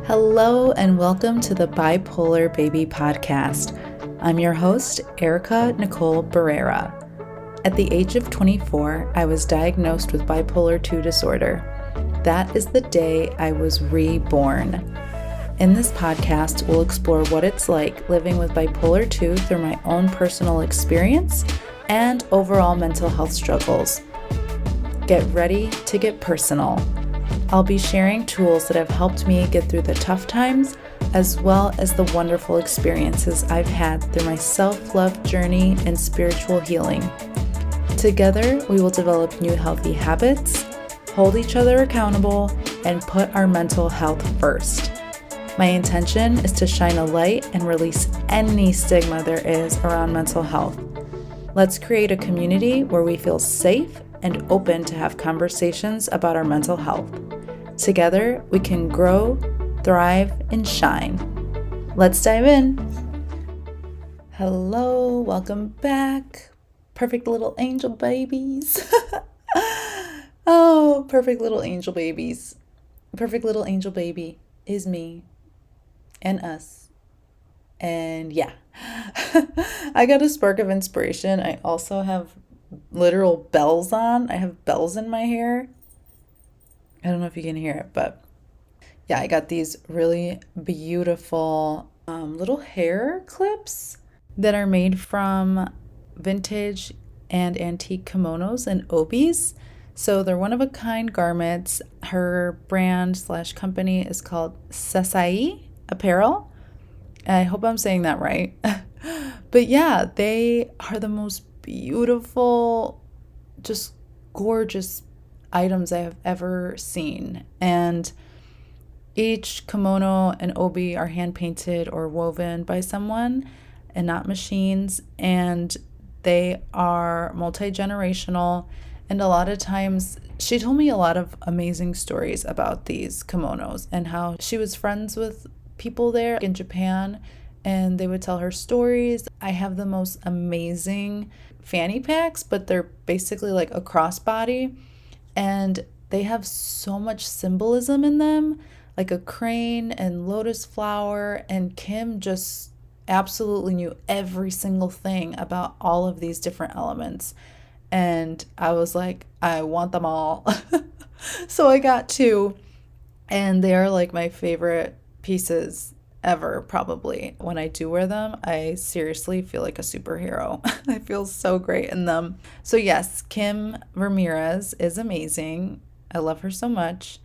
Hello and welcome to the Bipolar Baby Podcast. I'm your host, Erica Nicole Barrera. At the age of 24, I was diagnosed with bipolar 2 disorder. That is the day I was reborn. In this podcast, we'll explore what it's like living with bipolar 2 through my own personal experience and overall mental health struggles. Get ready to get personal. I'll be sharing tools that have helped me get through the tough times, as well as the wonderful experiences I've had through my self-love journey and spiritual healing. Together, we will develop new healthy habits, hold each other accountable, and put our mental health first. My intention is to shine a light and release any stigma there is around mental health. Let's create a community where we feel safe and open to have conversations about our mental health. Together, we can grow, thrive, and shine. Let's dive in. Hello, welcome back. Perfect little angel babies. Oh, perfect little angel babies. Perfect little angel baby is me and us. And yeah, I got a spark of inspiration. I also have literal bells on. I have bells in my hair. I don't know if you can hear it, but yeah, I got these really beautiful little hair clips that are made from vintage and antique kimonos and obis. So they're one-of-a-kind garments. Her brand/company is called Sasai Apparel. I hope I'm saying that right. But yeah, they are the most beautiful, just gorgeous items I have ever seen. And each kimono and obi are hand painted or woven by someone and not machines. And they are multi-generational. And a lot of times, she told me a lot of amazing stories about these kimonos and how she was friends with people there in Japan and they would tell her stories. I have the most amazing fanny packs, but they're basically like a crossbody. And they have so much symbolism in them, like a crane and lotus flower. And Kim just absolutely knew every single thing about all of these different elements. And I was like, I want them all. So I got two. And they are like my favorite pieces ever, probably. When I do wear them, I seriously feel like a superhero. I feel so great in them. So yes, Kim Ramirez is amazing. I love her so much.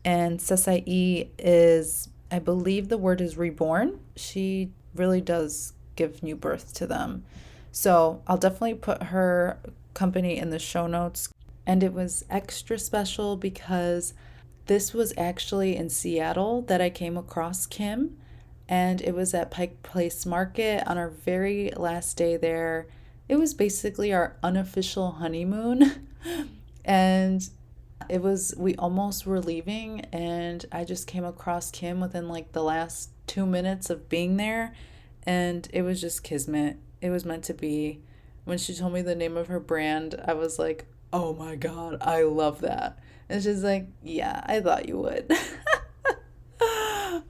And Sasai is, I believe the word is reborn. She really does give new birth to them. So I'll definitely put her company in the show notes. And it was extra special because this was actually in Seattle that I came across Kim. And it was at Pike Place Market on our very last day there. It was basically our unofficial honeymoon. And we almost were leaving and I just came across Kim within like the last 2 minutes of being there. And it was just kismet. It was meant to be. When she told me the name of her brand, I was like, oh my God, I love that. And she's like, yeah, I thought you would.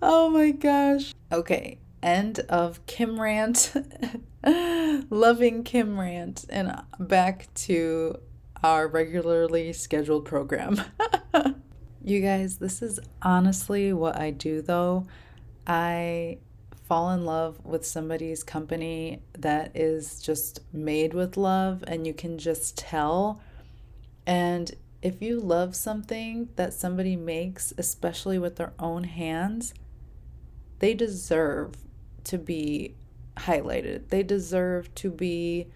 Oh my gosh. Okay, end of Kim rant. Loving Kim rant. And back to our regularly scheduled program. You guys, this is honestly what I do though. I fall in love with somebody's company that is just made with love and you can just tell. And if you love something that somebody makes, especially with their own hands, they deserve to be highlighted. They deserve to be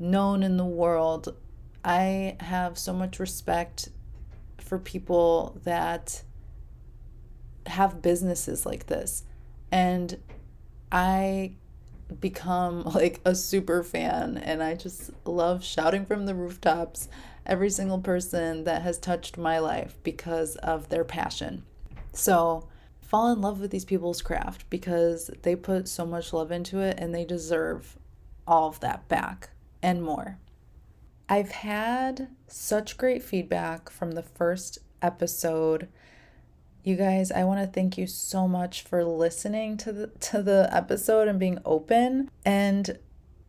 known in the world. I have so much respect for people that have businesses like this. And I become like a super fan and I just love shouting from the rooftops every single person that has touched my life because of their passion. So fall in love with these people's craft because they put so much love into it and they deserve all of that back and more. I've had such great feedback from the first episode You guys, I want to thank you so much for listening to the episode and being open. And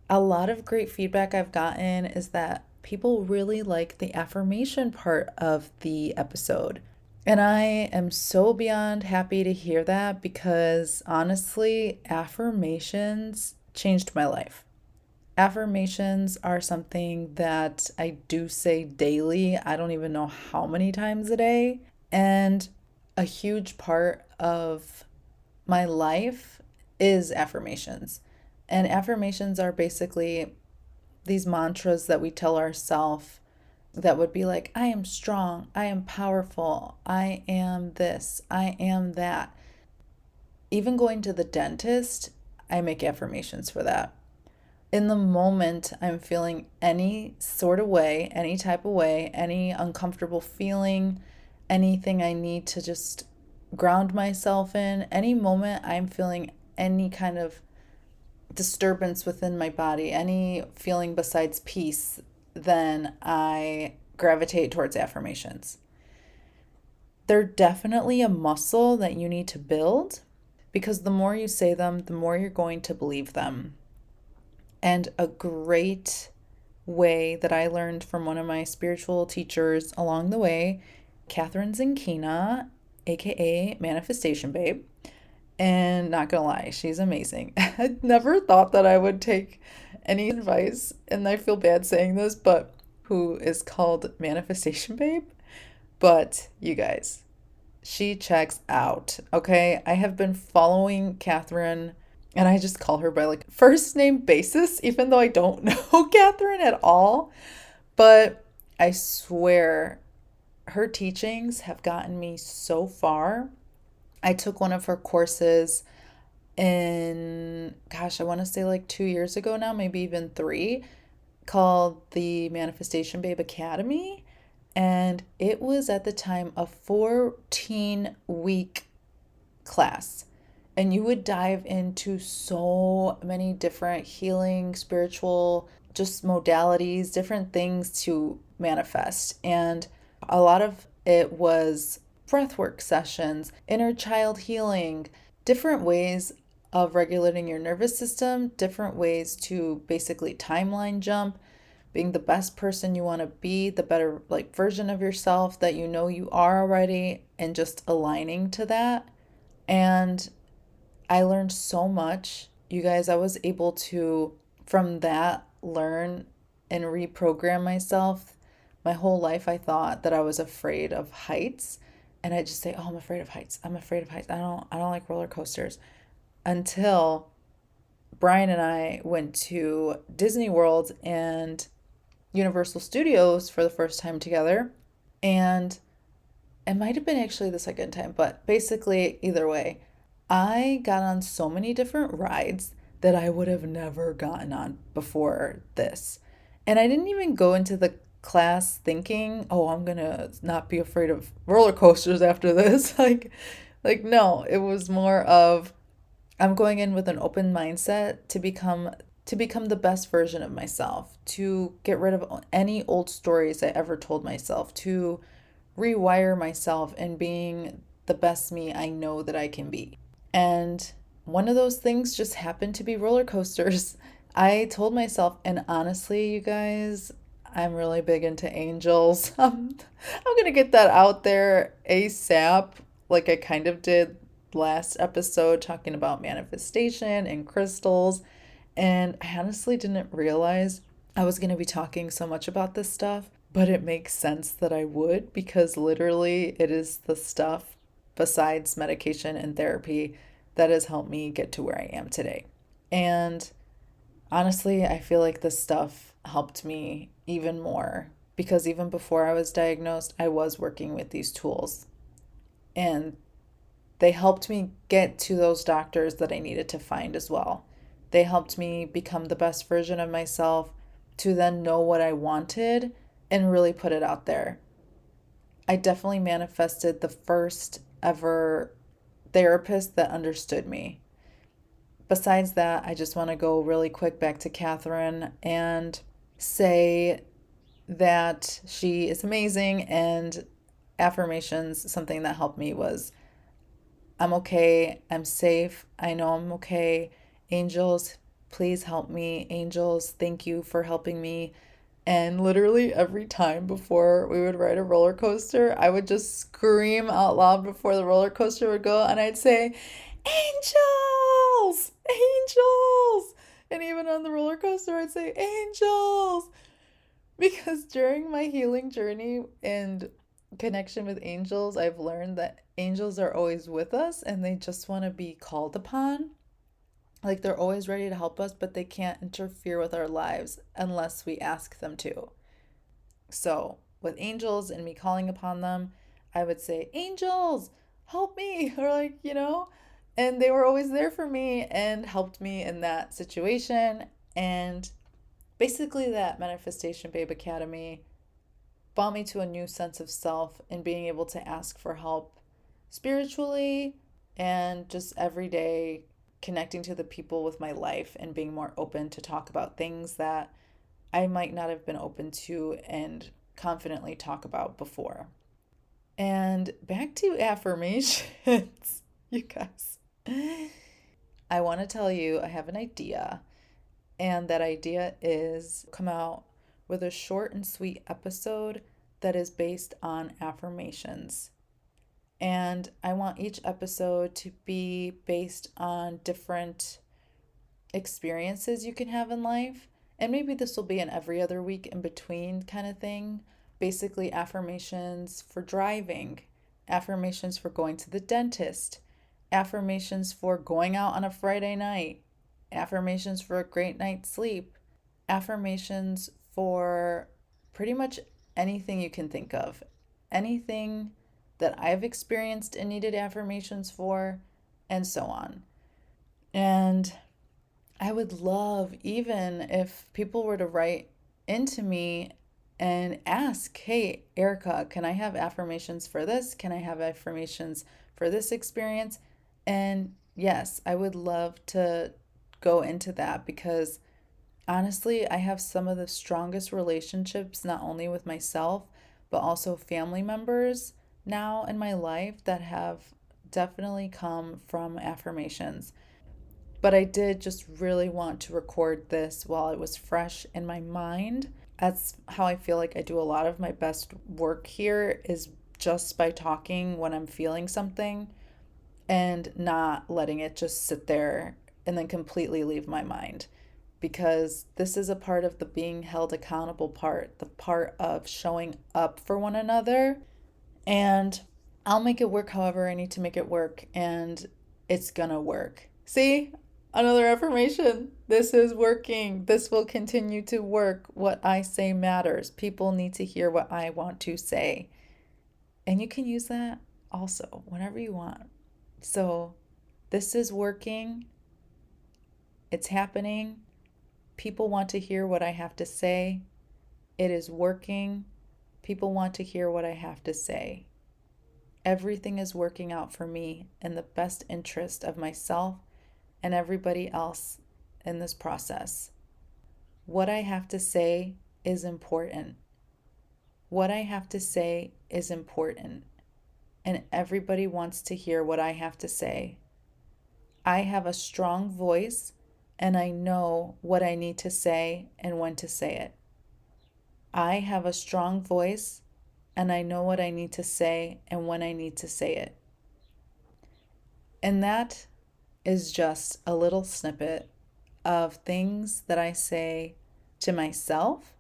a lot of great feedback I've gotten is that people really like the affirmation part of the episode. And I am so beyond happy to hear that because honestly, affirmations changed my life. Affirmations are something that I do say daily. I don't even know how many times a day. And a huge part of my life is affirmations. And affirmations are basically these mantras that we tell ourselves that would be like, I am strong, I am powerful, I am this, I am that. Even going to the dentist, I make affirmations for that. In the moment I'm feeling any sort of way, any type of way, any uncomfortable feeling, anything I need to just ground myself in, any moment I'm feeling any kind of disturbance within my body, any feeling besides peace, then I gravitate towards affirmations. They're definitely a muscle that you need to build because the more you say them, the more you're going to believe them. And a great way that I learned from one of my spiritual teachers along the way, Catherine Zinkina, aka Manifestation Babe. And not gonna lie, she's amazing. I never thought that I would take any advice, and I feel bad saying this, but who is called Manifestation Babe. But you guys, she checks out. Okay, I have been following Catherine, and I just call her by like first name basis, even though I don't know Catherine at all. But I swear her teachings have gotten me so far. I took one of her courses in, gosh, I want to say like 2 years ago now, maybe even three, called the Manifestation Babe Academy. And it was at the time a 14-week class. And you would dive into so many different healing, spiritual, just modalities, different things to manifest. And a lot of it was breathwork sessions, inner child healing, different ways of regulating your nervous system, different ways to basically timeline jump, being the best person you want to be, the better like version of yourself that you know you are already, and just aligning to that. And I learned so much. You guys, I was able to, from that, learn and reprogram myself. My whole life, I thought that I was afraid of heights. And I just say, oh, I'm afraid of heights. I'm afraid of heights. I don't like roller coasters. Until Brian and I went to Disney World and Universal Studios for the first time together. And it might have been actually the second time, but basically, either way, I got on so many different rides that I would have never gotten on before this. And I didn't even go into the class thinking, "Oh, I'm going to not be afraid of roller coasters after this." Like no, it was more of I'm going in with an open mindset to become the best version of myself, to get rid of any old stories I ever told myself, to rewire myself and being the best me I know that I can be. And one of those things just happened to be roller coasters. I told myself, and honestly, you guys, I'm really big into angels. I'm gonna get that out there ASAP, like I kind of did last episode talking about manifestation and crystals. And I honestly didn't realize I was gonna be talking so much about this stuff, but it makes sense that I would because literally it is the stuff besides medication and therapy that has helped me get to where I am today. And honestly, I feel like this stuff helped me even more because even before I was diagnosed, I was working with these tools and they helped me get to those doctors that I needed to find as well. They helped me become the best version of myself to then know what I wanted and really put it out there. I definitely manifested the first ever therapist that understood me. Besides that, I just want to go really quick back to Catherine and say that she is amazing, and affirmations, something that helped me was I'm okay. I'm safe. I know I'm okay. Angels, please help me. Angels, thank you for helping me. And literally every time before we would ride a roller coaster, I would just scream out loud before the roller coaster would go, and I'd say, Angels! Angels! And even on the roller coaster, I'd say, Angels! Because during my healing journey and connection with angels, I've learned that angels are always with us and they just want to be called upon. Like they're always ready to help us, but they can't interfere with our lives unless we ask them to. So, with angels and me calling upon them, I would say, Angels, help me, or and they were always there for me and helped me in that situation. And basically, that Manifestation Babe Academy brought me to a new sense of self and being able to ask for help spiritually and just every day connecting to the people with my life and being more open to talk about things that I might not have been open to and confidently talk about before. And back to affirmations, you guys. I want to tell you I have an idea, and that idea is come out with a short and sweet episode that is based on affirmations. And I want each episode to be based on different experiences you can have in life. And maybe this will be an every other week in between kind of thing. Basically, affirmations for driving, affirmations for going to the dentist, affirmations for going out on a Friday night, affirmations for a great night's sleep, affirmations for pretty much anything you can think of. Anything that I've experienced and needed affirmations for, and so on. And I would love, even if people were to write into me and ask, hey, Erica, can I have affirmations for this? Can I have affirmations for this experience? And yes, I would love to go into that because honestly, I have some of the strongest relationships, not only with myself, but also family members now in my life that have definitely come from affirmations. But I did just really want to record this while it was fresh in my mind. That's how I feel like I do a lot of my best work here is just by talking when I'm feeling something and not letting it just sit there and then completely leave my mind. Because this is a part of the being held accountable part, the part of showing up for one another. And I'll make it work however I need to make it work, and it's gonna work. See? Another affirmation. This is working. This will continue to work. What I say matters. People need to hear what I want to say. And you can use that also whenever you want. So, this is working. It's happening. People want to hear what I have to say. It is working. People want to hear what I have to say. Everything is working out for me in the best interest of myself and everybody else in this process. What I have to say is important. What I have to say is important. And everybody wants to hear what I have to say. I have a strong voice and I know what I need to say and when to say it. I have a strong voice and I know what I need to say and when I need to say it. And that is just a little snippet of things that I say to myself,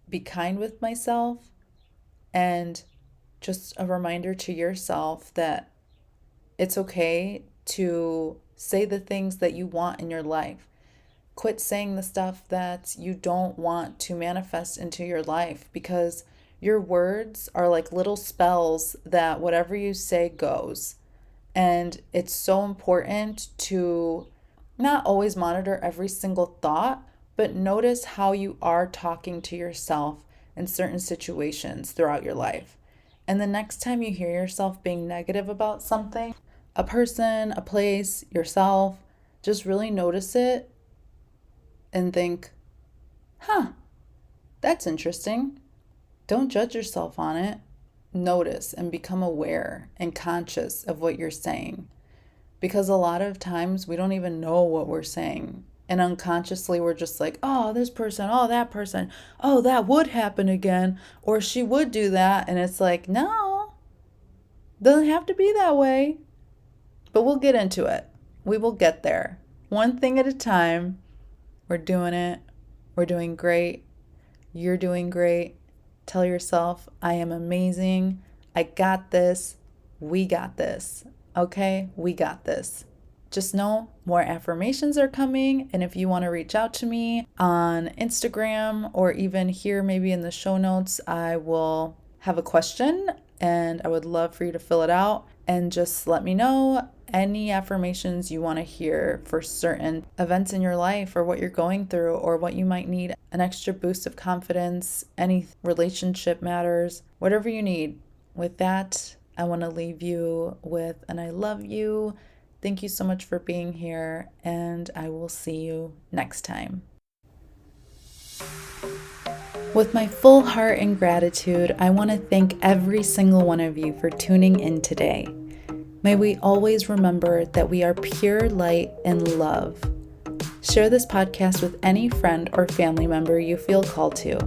be kind with myself, and just a reminder to yourself that it's okay to say the things that you want in your life. Quit saying the stuff that you don't want to manifest into your life because your words are like little spells that whatever you say goes. And it's so important to not always monitor every single thought, but notice how you are talking to yourself in certain situations throughout your life. And the next time you hear yourself being negative about something, a person, a place, yourself, just really notice it and think, huh, that's interesting. Don't judge yourself on it. notice and become aware and conscious of what you're saying. Because a lot of times we don't even know what we're saying. And unconsciously, we're just like, oh, this person, oh, that person, oh, that would happen again, or she would do that. And it's like, no, doesn't have to be that way. But we'll get into it. We will get there. One thing at a time. We're doing it. We're doing great. You're doing great. Tell yourself, I am amazing. I got this. We got this. Okay, we got this. Just know more affirmations are coming. And if you want to reach out to me on Instagram or even here, maybe in the show notes, I will have a question and I would love for you to fill it out and just let me know any affirmations you want to hear for certain events in your life or what you're going through or what you might need an extra boost of confidence, any relationship matters, whatever you need. With that, I want to leave you with an I love you. Thank you so much for being here, and I will see you next time. With my full heart and gratitude, I want to thank every single one of you for tuning in today. May we always remember that we are pure light and love. Share this podcast with any friend or family member you feel called to,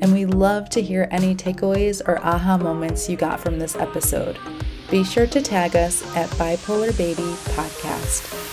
and we love to hear any takeaways or aha moments you got from this episode. Be sure to tag us at Bipolar Baby Podcast.